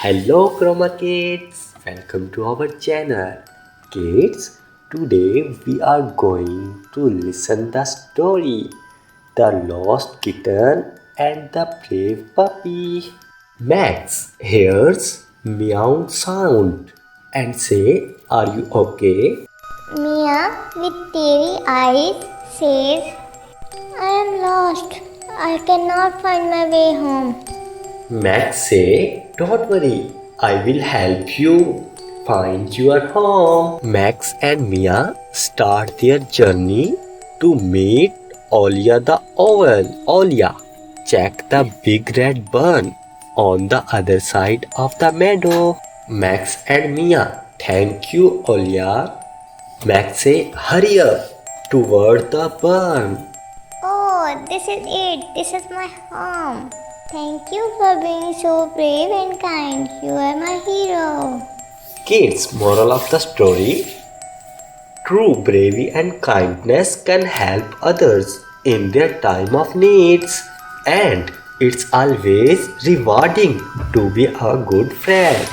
Hello Chroma kids, welcome to our channel. Kids, today we are going to listen the story The Lost Kitten and the Brave Puppy. Max hears meow sound and say, "Are you okay?" Mia, with teary eyes, says, I am lost. I cannot find my way home. Max say, "Don't worry, I will help you find your home." Max and Mia start their journey to meet Olia the owl. Olia, check the big red barn on the other side of the meadow. Max and Mia, thank you, Olia. Max say, hurry up toward the barn. Oh, this is it. This is my home. Thank you for being so brave and kind. You are my hero. Kids, moral of the story: true bravery and kindness can help others in their time of needs, and it's always rewarding to be a good friend.